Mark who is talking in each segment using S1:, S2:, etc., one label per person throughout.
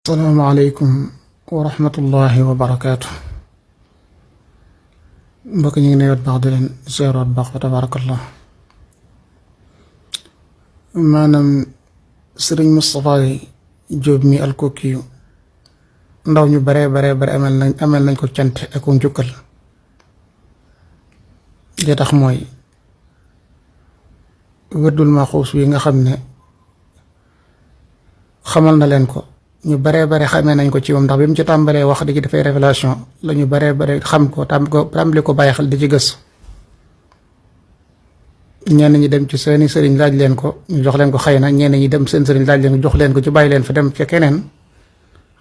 S1: asalaamaaleykum wa rahmatullahi wa barakaatu. mbokk ñu ngi nuyu baax di leen ziaraat baax fa tabarakallah. maanaam sëriñ Moustapha Jóob mi alkokiyu ndaw ñu bare amel nañ ko cant ak njukkal. li tax mooy wërdul maxuus wi nga xam ne xamal na leen ko ñu bare xamee nañ ko ci moom ndax bi mu ci tàmbalee wax di ci dafay révélation la ñu bare xam ko tàmbali ko bàyyi xel di ci gës. ñenn ñi dem ci seeni sëriñ laaj leen ko ñu jox leen ko, xëy na ñenn ñi dem seen sëriñ laaj leen ko jox leen ko ci bàyyi leen fa dem ca keneen.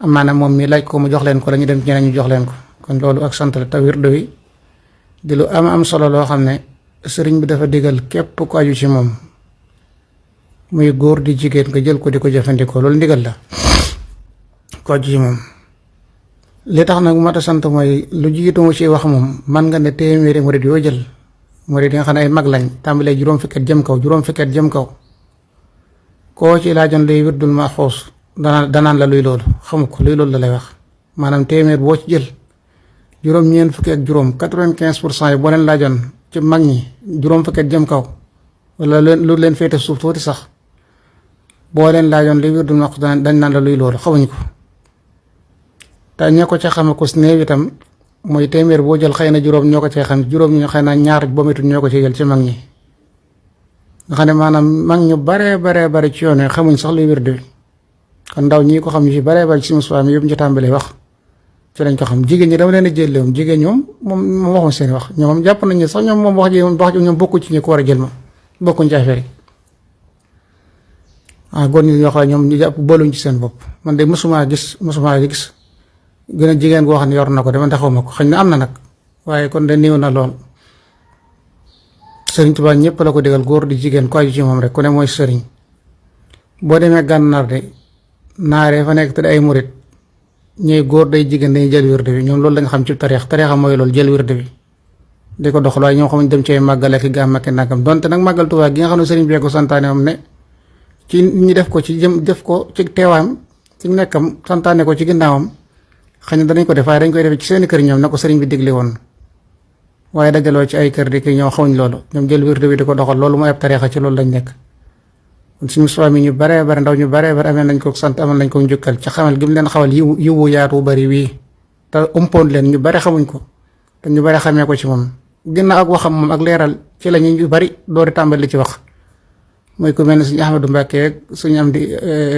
S1: maanaam moom mi laaj ko mu jox leen ko la ñu dem ci ñeneen ñu jox leen ko. kon loolu ak sant la te wirdu wi di lu am solo loo xam ne sëriñ bi dafa digal képp ku aju ci moom muy góor di jigéen nga jël ko di ko jëfandikoo, loolu ndigal la ko aju ci moom. li tax nag mat a sant mooy lu jiitu mu ci wax moom man nga ne téeméeri murid yoo jël, murid yi nga xam ne ay mag lañ tàmbalee juróom fukki at jëm kaw koo ci laajoon luy wirdul maxuus danaan la luy loolu, xamu ko luy loolu la lay wax. maanaam téeméer boo ci jël juróom-ñeent fukki ak juróom 95% yi boo leen laajoon ci mag ñi juróom fukki at jëm kaw wala lu leen féete suuf tuuti sax boo leen laajoon luy wirdul maxuus dañ naan la luy loolu, xamuñ ko. te ña ko ca xame ko si néew itam mooy téeméer boo jël xëy na juróom ñoo ko cee xam, juróom ñu xëy na ñaar ba metul ñoo ko ci jël ci mag ñi. nga xam ne maanaam mag ñu bare ci yoon xamuñ sax luy wirdu wi. kon ndaw ñii ko xam ñu ci bare ci musuwaam yëpp ñu ci tàmbalee wax ci lañ ko xam. jigéen ñi dama leen a jël moom jigéen ñoom moom waxuma seen wax ñoom jàpp nañ ne sax ñoom moom wax ji ñoom bokku ci ñu ko war a jël moom bokkuñ ci affaire yi. góor ñi ñoo xam ñoom ñu jàpp booluñ ci seen bopp. man de mosuma gis gën a jigéen goo xam ne yor na ko dama taxawma ko, xëy na am na nag waaye kon de néew na lool. sëriñ Tuubaa ñëpp la ko digal, góor di jigéen ko aju ci moom rek ku ne mooy sëriñ. boo demee gànnaar de naaree fa nekk te ay murit ñuy góor day jigéen dañuy jël wirde bi, ñoom loolu lañ xam ci tariixa mooy loolu, jël wirde bi di ko doxal. waaye ñoom xamuñ dem ci ay màggal ak gàmm ak nangam. donte nag màggal Tuubaa gi nga xam ne sëriñ bi ko santaane moom ne ci ñi def ko ci teewaam ci nekkam santaane ko ci ginnaawam, xëy na danañ ko def waaye dañ koy def ci seeni kër ñoom na ko sëriñ bi digle woon. waaye dajaloo ci ay kër di ki ñoo xamuñ loolu, ñoom jël wirde bi di ko doxal loolu mooy ab tariixa, ci loolu lañ nekk. kon suñu soi mi ñu bare ndaw ñu bare amee nañ ko sant, amal nañ ko njukkal ci xamal gi mu leen xawal yiwu yaatu bari wii te umpoon leen ñu bare xamuñ ko te ñu bare xamee ko ci moom. ginnaaw ak waxam moom ak leeral ci la ñu bari doori tàmbali ci wax, mooy ku mel ne suñu Ahmadu Mbàkke ak suñu am di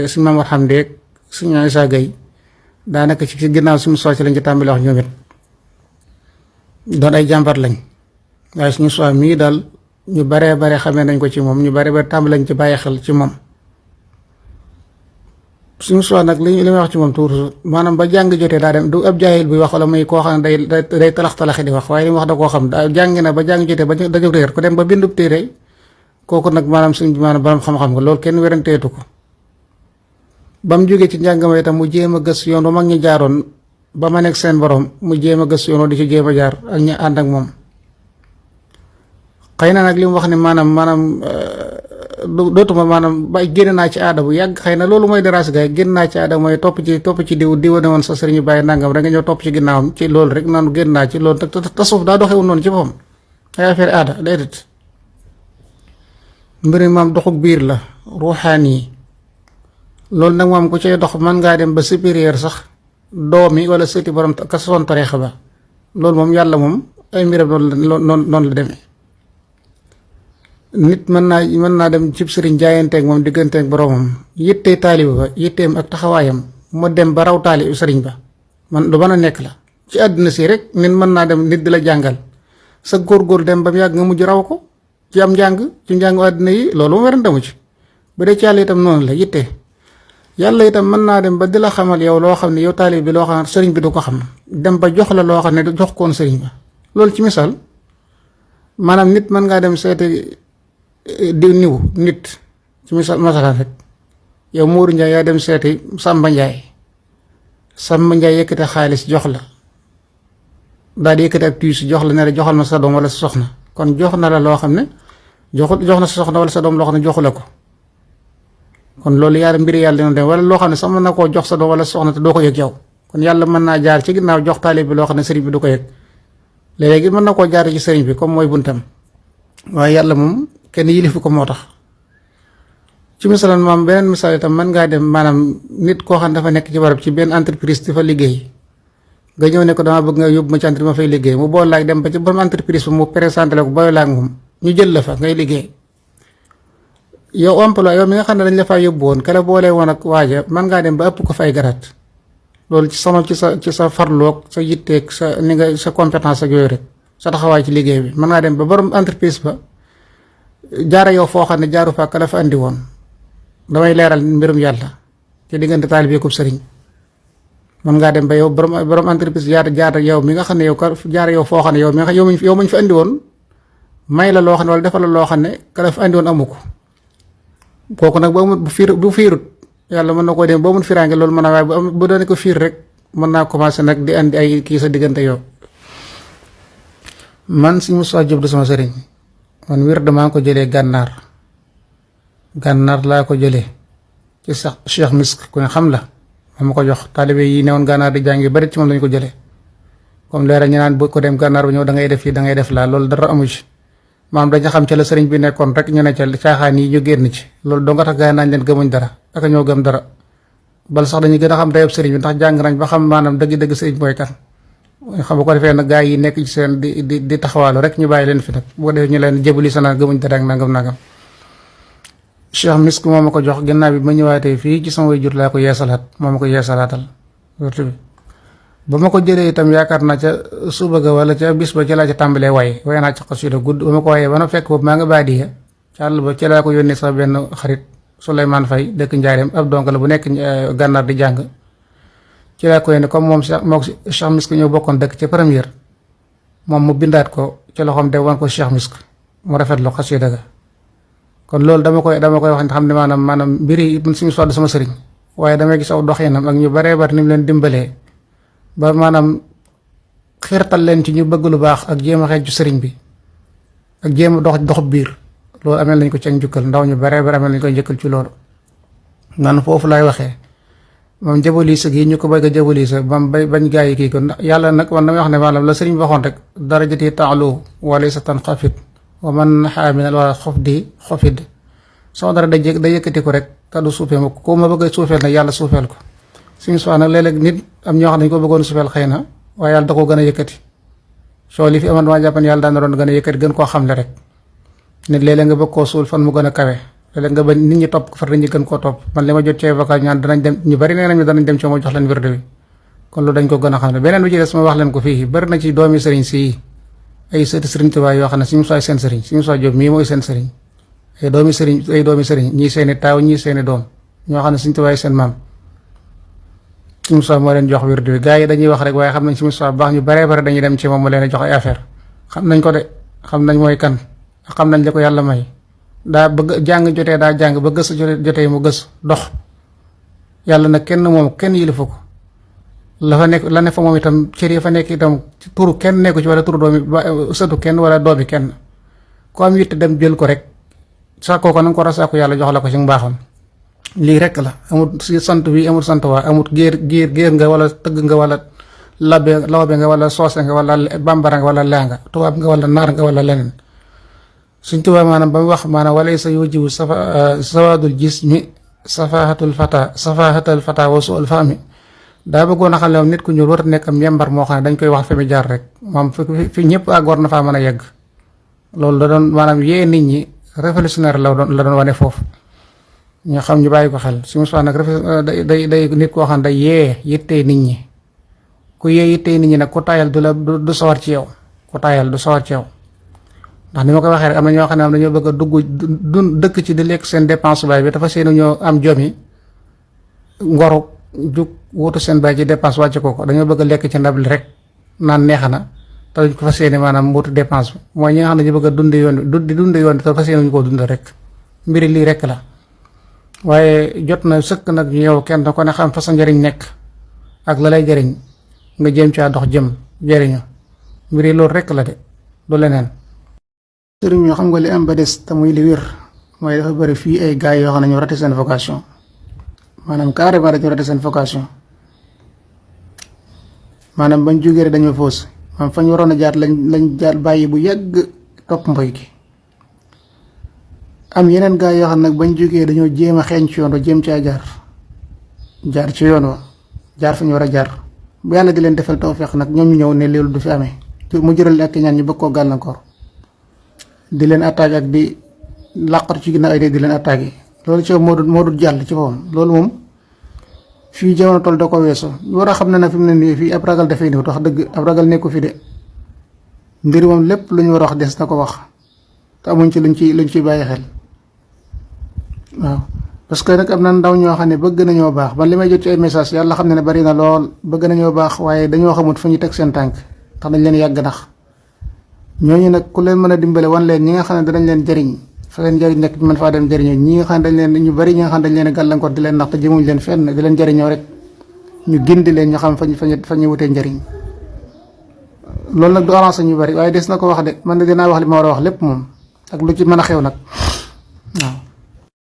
S1: suñu Maam Hamdi ak suñu Isaa Gay daanaka ci ginnaaw suñu soi ci lañ ci tàmbali wax ñoom it doon ay jàmbar lañ. waaye suñu soi mii daal ñu bare xamee nañ ko ci moom, ñu bare tàmbali lañ ci bàyyi xel ci moom. suñu soi nag li may wax ci moom toujours maanaam ba jàng jotee daa dem du ab jaahil bi wax wala muy koo xam ne day talaxi di wax, waaye li mu wax da koo xam daa jàng na ba jàng jotee ba dañu réer ko dem ba bindub téere kooku nag maanaam suñ maanaam borom xam-xam nga loolu kenn weranteetu ko. ba mu jógee ci njàngama itam mu jéem a gës yoon ba mag ñi jaaroon ba ma nekk seen borom, mu jéem a gës yoon di ci jéem a jaar ak ñi ànd ak moom. xëy na nag li mu wax ne maanaam dootuma maanaam ba génn naa ci aada bu yàgg, xëy na loolu mooy dérace gars yi. génn naa ci aada mooy topp ci diw ne woon sa sëriñ bàyyi nangam rek nga ñëw topp ci ginnaawam ci loolu rek naan génn naa ci loolu te tasawuf daa doxewul noonu ci boppam, ay affaire aada déedéet. mbir mi maam doxuk biir la ruuxaan yi. loolu nag moom ku cay dox mën ngaa dem ba supérieur sax doom yi wala sëti borom ka soon tariixa ba. loolu moom yàlla moom ay mbiram noonu la demee. nit mën naa dem cib sëriñ jaayanteeg moom digganteeg boromam, yittee taaliba ba yitteem ak taxawaayam mu dem ba raw taali sëriñ ba man lu mën a nekk la ci àddina si rek. nit mën naa dem nit di la jàngal sa góor dem ba mu yàgg nga mujj raw ko ci am njàng ci njàngu àddina yi, loolu mu werante mu ci. bu dee ci yàlla itam noonu la yitte. yàlla itam mën naa dem ba di la xamal yow loo xam ne yow taalib bi loo xam ne sëriñ bi du ko xam, dem ba jox la loo xam ne du jox koon sëriñ ba. loolu ci misaal maanaam nit mën ngaa dem seeti nit ci misaal masalan rek yow Mourou Ndiaye yaa dem seeti Samba Ndiaye yëkkate xaalis jox la, daal di yëkkate ab tiis jox la ne la joxal ma sa doom wala sa soxna. kon jox na la loo xam ne jox na sa soxna wala sa doom loo xam ne joxu la ko. kon loolu yàlla mbiri yàlla dina dem wala loo xam ne sax mën na koo jox sa doom wala soxna te doo ko yëg yow kon yàlla mën naa jaar ci ginnaaw jox taalib bi loo xam ne sëriñ bi du ko yëg léegi mën na koo jaar ci sëriñ bi comme mooy buntam waaye yàlla moom kenn yilifu ko moo tax ci misalan maam beneen misaal itam mën ngaa dem maanaam nit koo xam ne dafa nekk ci barab ci benn entreprise di fa liggéey nga ñëw ne ko dama bëgg nga yóbbu ma ci entreprise ma fay liggéey mu bool laag dem ba ci borom entreprise bi mu présenté la ko boole laag moom ñu jël la fa ngay liggéey yow emploi yow mi nga xam ne dañ la faa yóbbu woon kala boolee woon ak waaja mën ngaa dem ba ëpp ko fay garaat loolu ci sa farloog sa yitteeg sa ni nga sa compétence ak yooyu rek sa taxawaay ci liggéey bi mën ngaa dem ba borom entreprise ba jaara yow foo xam ne jaaru fa kala fa andi woon damay leeral mbirum yàlla ci diggante taalibe ak sëriñ mën ngaa dem ba yow borom entreprise jaar yow mi nga xam ne yow jaar yow foo xam ne yow mañ fa andi woon may la loo xam ne wala defal la loo xam ne kala fa andi woon amu ko kooku nag bu fiirut yàlla mën na koo dem boo mun firaange loolu mën a waaye bu doon ko fiir rek mën naa commencé nag di andi ay kii sa diggante yow man si Moussa Diop du sama sëriñ man wér damaa ko jëlee gànnaar laa ko jëlee ci sax Cheikh Misk ku ne xam la ma ko jox taalibe yi newoon gànnaar di jàngi bari ci moom lañu ko jëlee comme leeral ñu naan bu ko dem gànnaar ba ñëw da ngay def fii da ngay def laa loolu dara amu ci maam dañu xam ca la sëriñ bi nekkoon rek ñu ne ca caaxaan yi ñu génn ci loolu doo nga tax gaa yi naañ leen gëmuñ dara ak ñoo gëm dara bal sax dañuy gën a xam dayoo sëriñ bi ndax jàng nañ ba xam maanaam dëgg-dëgg sëriñ mooy kan xam bu ko defee nag gaa yi nekk ci seen di taxawaalu rek ñu bàyyi leen fi nag bu ko defee ñu leen jëbali sa naan gëmuñ dara ak nangam Cheikh Misk moo ma ko jox ginnaaw bi ma ñëwaatee fii ci sama waajur laa ko yeesalaat moo ma ko yeesalaatal wërtu bi ba ma ko jëlee itam yaakaar naa ca suba ga wala ca bis ba ca laa ca tàmbalee waaye naa ca xasida gudd ba ma ko waaye ba na fekk boobu maa nga baadiya ca àll ba ca laa ko yónnee sax benn xarit Souleymane Faye dëkk Njaareem ab donk la bu nekk gànnaar di jàng ci laa ko yónnee comme moom Cheikh Misk ñoo bokkoon dëkk ca première moom mu bindaat ko ca loxoom de wan ko Cheikh Misk mu rafetlu xasida ga kon loolu dama koy wax xam ne maanaam mbiri man suñu soxla sama sëriñ waaye damay gis aw doxinam ak ñu baree bari ni mu leen dimbalee ba maanaam xiirtal leen ci ñu bëgg lu baax ak jéem a xeeñ ci sëriñ bi ak jéem a dox biir loolu amel nañ ko ci ak njukkal ndaw ñu baree bari amel nañ koy njëkkal ci loolu man foofu lay waxee moom jabalisa gi ñu ko bëgg a jabalisa bam bañ gaa yi kii ko ndax yàlla nag man damay wax ne maanaam la sëriñ bi waxoon rek darajati ta'lu wala sa tan xafit wa man xaaminal wala xofid soo dara da yëkkati ko rek te du suufee ma ko ma bëgg a suufeel nag yàlla suufeel ko suñu soxla nag léeg-léeg nit am ñoo xam ne dañu ko bëggoon suufeel xëy na waaye yàlla da koo gën a yëkkati soo li fi amoon dama jàpp ne yàlla daan na doon gën a yëkkati gën koo xamle rek nit léeg-léeg nga bëgg koo suul fan mu gën a kawe léeg-léeg nga ba nit ñi topp ko far nit ñi gën koo topp man li ma jot ci avocat ñaan danañ dem ñu bari nee nañu danañ dem ci moo jox leen wérde wi kon loolu dañ ko gën a xam ne beneen bi ci des ma wax leen ko fii bari na ci doomi sëriñ si ay sëti sëriñ Tuubaa yoo xam ne suñu soy seen sëriñ suñu soy Jóob mii mooy seen sëriñ ay doomi sëriñ ñii seeni taaw ñii seeni doom ñoo xam ne suñu Tuubaa seen maam suñu soy moo leen jox wérde wi gaa yi dañuy wax rek waaye xam nañ suñu soy baax ñu baree bare dañuy dem ci moom mu leen jox ay affaire xam nañ ko de xam nañ mooy kan xam nañ li ko yàlla may daa bëgg jàng jotee daa jàng ba gës jotee mu gës dox yàlla nag kenn yilifu ko la fa nekk la ne fa moom itam cër yi fa nekk itam turu kenn nekku ci wala turu doomi sëtu kenn wala doomi kenn ko am yitte dem jël ko rek sàkkoo ko nanga ko rasaaku yàlla jox la ko ci mbaaxam lii rek la amul si sant bi amul sant waa amul géer nga wala tëgg nga wala lawbe nga wala soose nga wala bambara nga wala laa nga tubaab nga wala naar nga wala leneen suñ tubaab maanaam ba mu wax maanaam walay sa yujiwu sawaadul jismi safahatul fata wa suul fahmi daa bëggoon a xam ne moom nit ku ñuul war a nekk am yembar moo xam ne dañ koy wax fi mu jaar rek moom fi ñëpp ak war na faa mën a yegg loolu da doon maanaam yee nit ñi révolutionnaire la doon wane foofu ñu xam ñu bàyyi ko xel si mu nag day nit koo xam ne day yee yittee nit ñi ku yee yittee nit ñi nag ku taayal du sawar ci yow ku taayal du sawar ci yow ndax ni ma ko waxee rek am na ñoo xam ne am dañoo bëgg a dëkk ci di lekk seen dépense baay bi dafa seenu ñoo am jomi ngoru jug wutu seen baay ci dépense wàcce ko dañoo bëgg a lekk ci ndab li rek naan neex na te duñ ko fas yéene maanaam wutu dépense bi mooy ñi nga xam ne ñu bëgg a dunde yoon bi te fas yéene ñu koo dund rek mbiri lii rek la waaye jot na sëkk nag ñu yow kenn ko ne xam fa sa njëriñ nekk ak la lay jëriñ nga jéem caa dox jëm jëriñu mbiri loolu rek la de du leneen sëriñ ñoo xam nga li am ba des te muy li wér mooy dafa bëri fii ay gars yoo xam ne ñoo raté seen vocation maanaam carrément dañu raté seen vocation maanaam bañ jógee rek dañoo foos maanaam fañ waroon a jaar lañ jaar bàyyi bu yàgg topp mboy gi. am yeneen gaa yoo xam nag bañ jógee dañoo jéem a xeeñ ci yoon wa jéem caa jaar ci yoon wa jaar fa ñu war a jaar bu yàlla di leen defal tawfeex nag ñoom ñu ñëw ne loolu du fi amee mu jural ak ñaan ñu bëgg koo gàllankoor di leen attaque ak di làqatu ci ginnaaw ay dee di leen attaque yi loolu ci moo dul jàll ci boppam loolu moom fii jamono toll da ko weesu ñu war a xam ne nag fi mu ne nii fii ab ragal dafay néew wax dëgg ab ragal nekku fi de mbir moom lépp lu ñu war a wax des na ko wax te amuñ ci luñ ciy bàyyi xel waaw parce que nag am na ndaw ñoo xam ne bëgg nañoo baax man li may jot ci ay message yàlla xam ne bari na lool bëgg nañoo baax waaye dañoo xamut fu ñu teg seen tànk tax dañ leen yàgg nax ñooñu nag ku leen mën a dimbale wan leen ñi nga xam ne danañ leen jëriñ fa leen jëriñ nekk mën faa dem jëriñoo ñi nga xam ne dañ leen ñu bari ñi nga xam ne dañ leen gàllankoor di leen nax te jëmuñ leen fenn di leen jëriñoo rek ñu gindi leen ñu xam fa ñu wutee njëriñ loolu nag du arrangé ñu bari waaye des na ko wax de man de dinaa wax li ma war a wax lépp moom ak lu ci mën a xew nag waaw